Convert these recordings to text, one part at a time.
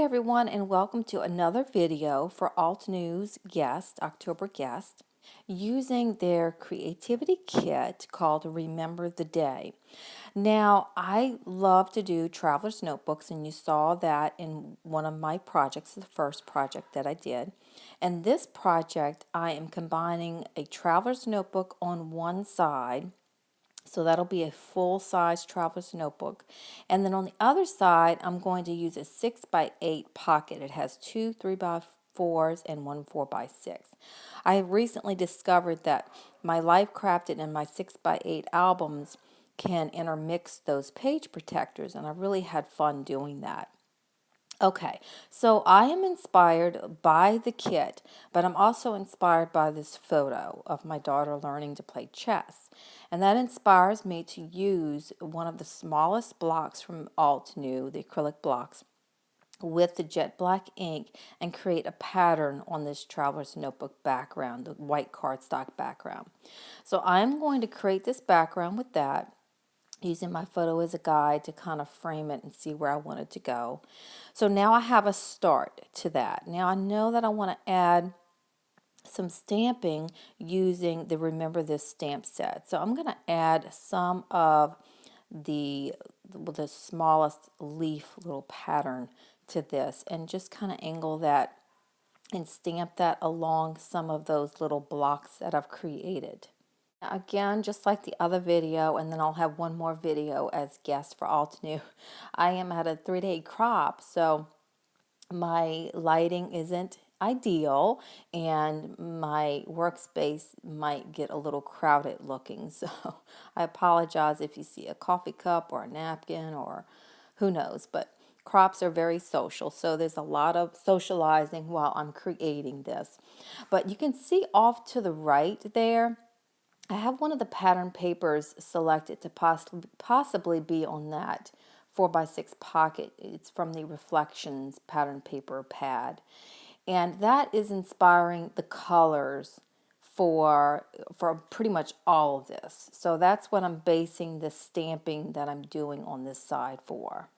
Hey everyone, and welcome to another video for Altenew's October guest, using their creativity kit called Remember the Day. Now, I love to do traveler's notebooks, and you saw that in one of my projects, the first project that I did. And this project, I am combining a traveler's notebook on one side, so that'll be a full-size traveler's notebook. And then on the other side, I'm going to use a 6x8 pocket. It has two 3x4s and one 4x6. I have recently discovered that my Life Crafted and my 6x8 albums can intermix those page protectors, and I really had fun doing that. Okay, so I am inspired by the kit, but I'm also inspired by this photo of my daughter learning to play chess. And that inspires me to use one of the smallest blocks from Altenew, the acrylic blocks, with the jet black ink and create a pattern on this traveler's notebook background, the white cardstock background. So I'm going to create this background with that, using my photo as a guide to kind of frame it and see where I want it to go. So now I have a start to that. Now I know that I want to add some stamping using the Remember This stamp set. So I'm going to add some of the smallest leaf little pattern to this and just kind of angle that and stamp that along some of those little blocks that I've created. Again, just like the other video, and then I'll have one more video as guest for Altenew. I am at a 3-day crop, so my lighting isn't ideal, and my workspace might get a little crowded looking. So I apologize if you see a coffee cup or a napkin or who knows, but crops are very social, so there's a lot of socializing while I'm creating this. But you can see off to the right there, I have one of the pattern papers selected to possibly be on that 4x6 pocket. It's from the Reflections pattern paper pad. And that is inspiring the colors for pretty much all of this. So that's what I'm basing the stamping that I'm doing on this side for.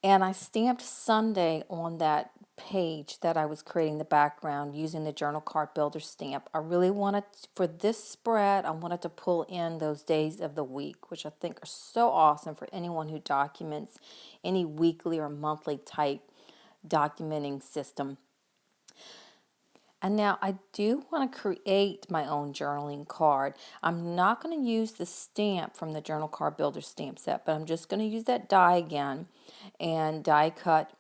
And I stamped Sunday on that page that I was creating the background using the Journal Card Builder stamp. I really wanted, for this spread, I wanted to pull in those days of the week, which I think are so awesome for anyone who documents any weekly or monthly type documenting system. And now I do want to create my own journaling card. I'm not going to use the stamp from the Journal Card Builder stamp set, but I'm just going to use that die again and die cut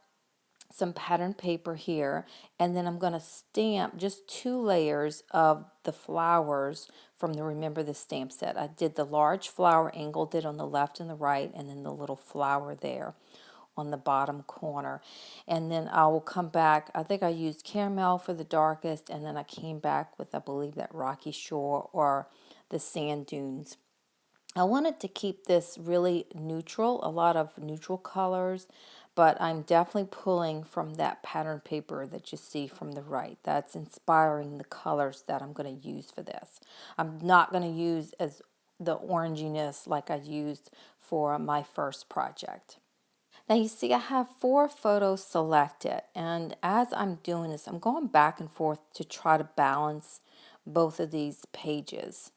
some pattern paper here, and then I'm going to stamp just 2 layers of the flowers from the Remember This stamp set. I did the large flower, angled it on the left and the right, and then the little flower there on the bottom corner. And then I will come back, I think I used caramel for the darkest, and then I came back with, I believe, that rocky shore or the sand dunes. I wanted to keep this really neutral, a lot of neutral colors, but I'm definitely pulling from that pattern paper that you see from the right. That's inspiring the colors that I'm going to use for this. I'm not going to use as the oranginess like I used for my first project. Now you see I have 4 photos selected, and as I'm doing this, I'm going back and forth to try to balance both of these pages.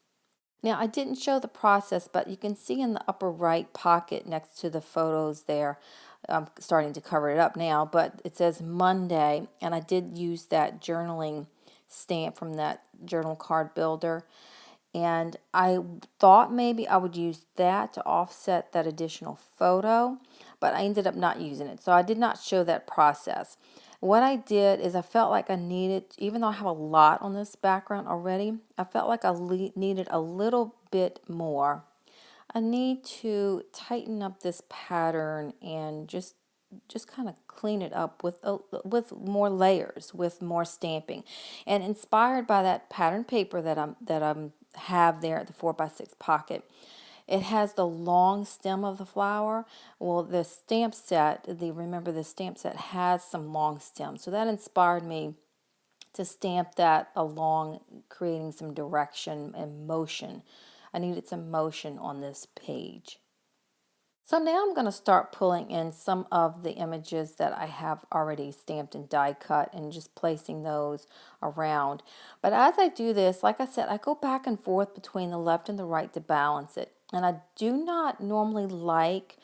Now I didn't show the process, but you can see in the upper right pocket next to the photos there, I'm starting to cover it up now, but it says Monday, and I did use that journaling stamp from that journal card builder. And I thought maybe I would use that to offset that additional photo, but I ended up not using it. So I did not show that process. What I did is I felt like I needed, even though I have a lot on this background already, I felt like I needed a little bit more. I need to tighten up this pattern and just kind of clean it up with more layers, with more stamping, and inspired by that pattern paper that I'm have there at the 4x6 pocket. It has the long stem of the flower. Well, the stamp set, the Remember This stamp set, has some long stems, so that inspired me to stamp that along, creating some direction and motion. I needed some motion on this page. So now I'm going to start pulling in some of the images that I have already stamped and die cut and just placing those around. But as I do this, like I said, I go back and forth between the left and the right to balance it. And I do not normally like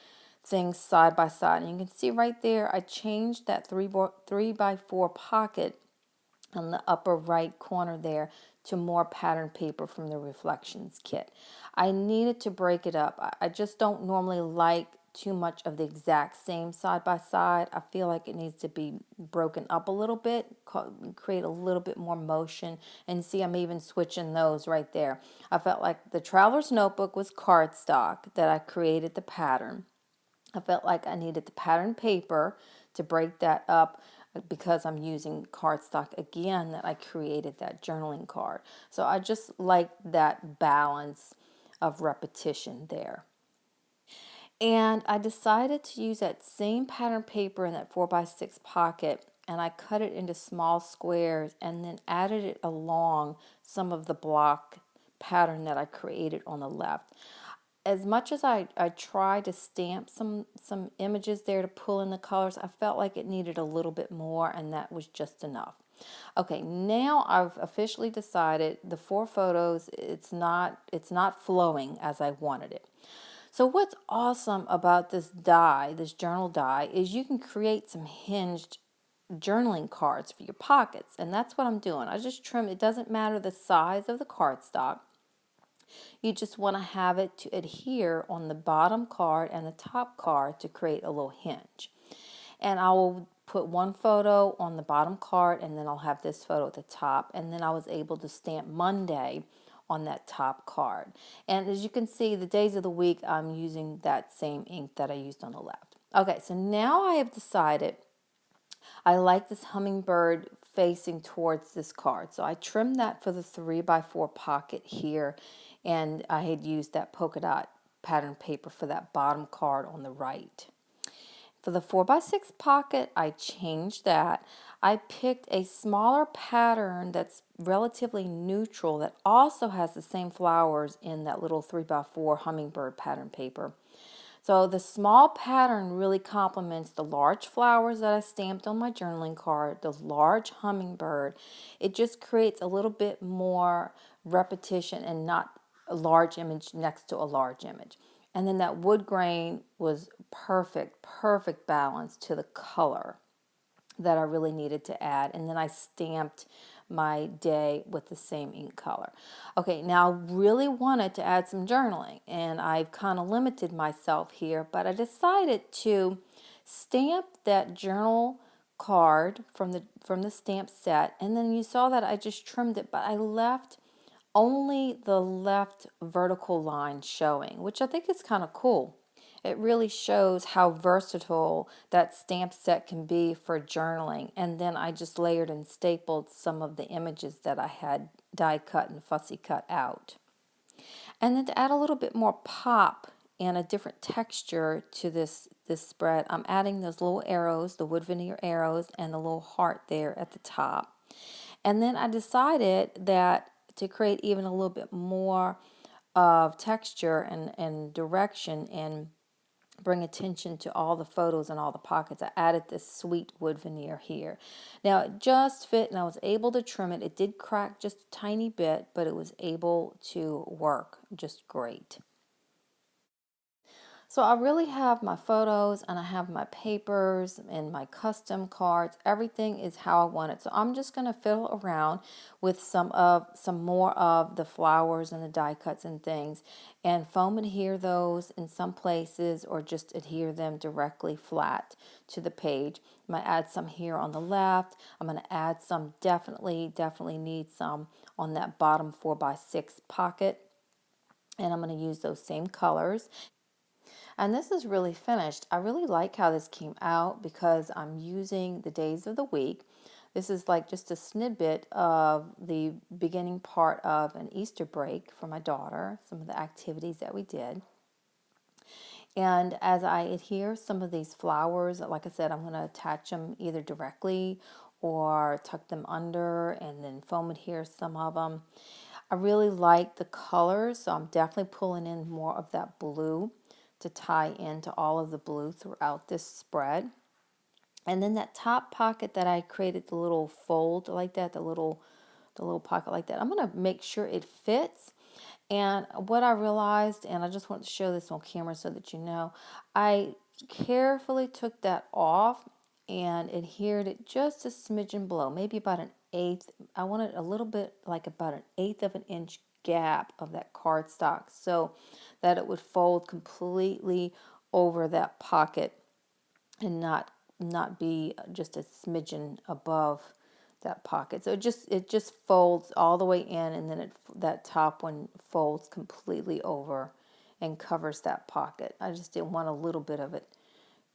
things side by side. And you can see right there, I changed that 3x4 pocket on the upper right corner there to more pattern paper from the Reflections kit. I needed to break it up. I just don't normally like too much of the exact same side by side. I feel like it needs to be broken up a little bit, create a little bit more motion. And see, I'm even switching those right there. I felt like the Traveler's Notebook was cardstock that I created the pattern. I felt like I needed the pattern paper to break that up because I'm using cardstock again that I created that journaling card. So I just like that balance of repetition there. And I decided to use that same pattern paper in that 4x6 pocket, and I cut it into small squares and then added it along some of the block pattern that I created on the left. As much as I tried to stamp some images there to pull in the colors, I felt like it needed a little bit more, and that was just enough. Okay, now I've officially decided the 4 photos, it's not flowing as I wanted it. So what's awesome about this die, this journal die, is you can create some hinged journaling cards for your pockets, and that's what I'm doing. I just trim, it doesn't matter the size of the cardstock. You just want to have it to adhere on the bottom card and the top card to create a little hinge. And I will put one photo on the bottom card, and then I'll have this photo at the top, and then I was able to stamp Monday on that top card. And as you can see, the days of the week, I'm using that same ink that I used on the left. Okay, so now I have decided I like this hummingbird facing towards this card. So I trimmed that for the 3x4 pocket here, and I had used that polka dot pattern paper for that bottom card on the right. For the 4x6 pocket, I changed that. I picked a smaller pattern that's relatively neutral that also has the same flowers in that little 3x4 hummingbird pattern paper. So the small pattern really complements the large flowers that I stamped on my journaling card, the large hummingbird. It just creates a little bit more repetition and not a large image next to a large image. And then that wood grain was perfect balance to the color that I really needed to add. And then I stamped my day with the same ink color. Okay, now I really wanted to add some journaling, and I've kind of limited myself here, but I decided to stamp that journal card from the stamp set, and then you saw that I just trimmed it, but I left only the left vertical line showing, which I think is kind of cool. It really shows how versatile that stamp set can be for journaling. And then I just layered and stapled some of the images that I had die cut and fussy cut out. And then to add a little bit more pop and a different texture to this spread, I'm adding those little arrows, the wood veneer arrows, and the little heart there at the top. And then I decided that to create even a little bit more of texture and direction and bring attention to all the photos and all the pockets, I added this sweet wood veneer here. Now it just fit, and I was able to trim it. It did crack just a tiny bit, but it was able to work just great. So I really have my photos, and I have my papers and my custom cards. Everything is how I want it. So I'm just going to fiddle around with some more of the flowers and the die cuts and things, and foam adhere those in some places, or just adhere them directly flat to the page. I'm going to add some here on the left. I'm going to add some, definitely need some on that bottom 4x6 pocket. And I'm going to use those same colors. And this is really finished. I really like how this came out because I'm using the days of the week. This is like just a snippet of the beginning part of an Easter break for my daughter, some of the activities that we did. And as I adhere some of these flowers, like I said, I'm going to attach them either directly or tuck them under and then foam adhere some of them. I really like the colors, so I'm definitely pulling in more of that blue to tie into all of the blue throughout this spread. And then that top pocket that I created, the little fold like that, the little pocket like that, I'm going to make sure it fits. And what I realized, and I just want to show this on camera so that you know, I carefully took that off and adhered it just a smidgen below, maybe about an eighth. I wanted a little bit, like about an eighth of an inch gap of that cardstock so that it would fold completely over that pocket and not be just a smidgen above that pocket. So it just folds all the way in, and then that top one folds completely over and covers that pocket. I just didn't want a little bit of it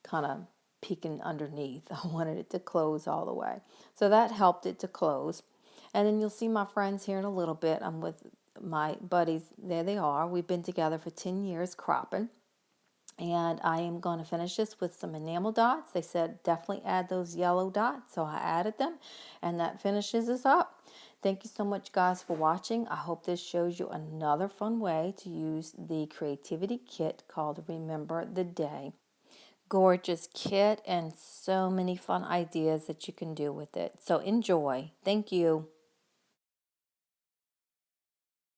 kind of peeking underneath. I wanted it to close all the way. So that helped it to close. And then you'll see my friends here in a little bit. I'm with my buddies. There they are. We've been together for 10 years cropping. And I am going to finish this with some enamel dots. They said definitely add those yellow dots, so I added them, and that finishes us up. Thank you so much, guys, for watching. I hope this shows you another fun way to use the creativity kit called Remember the Day. Gorgeous kit and so many fun ideas that you can do with it. So enjoy. Thank you.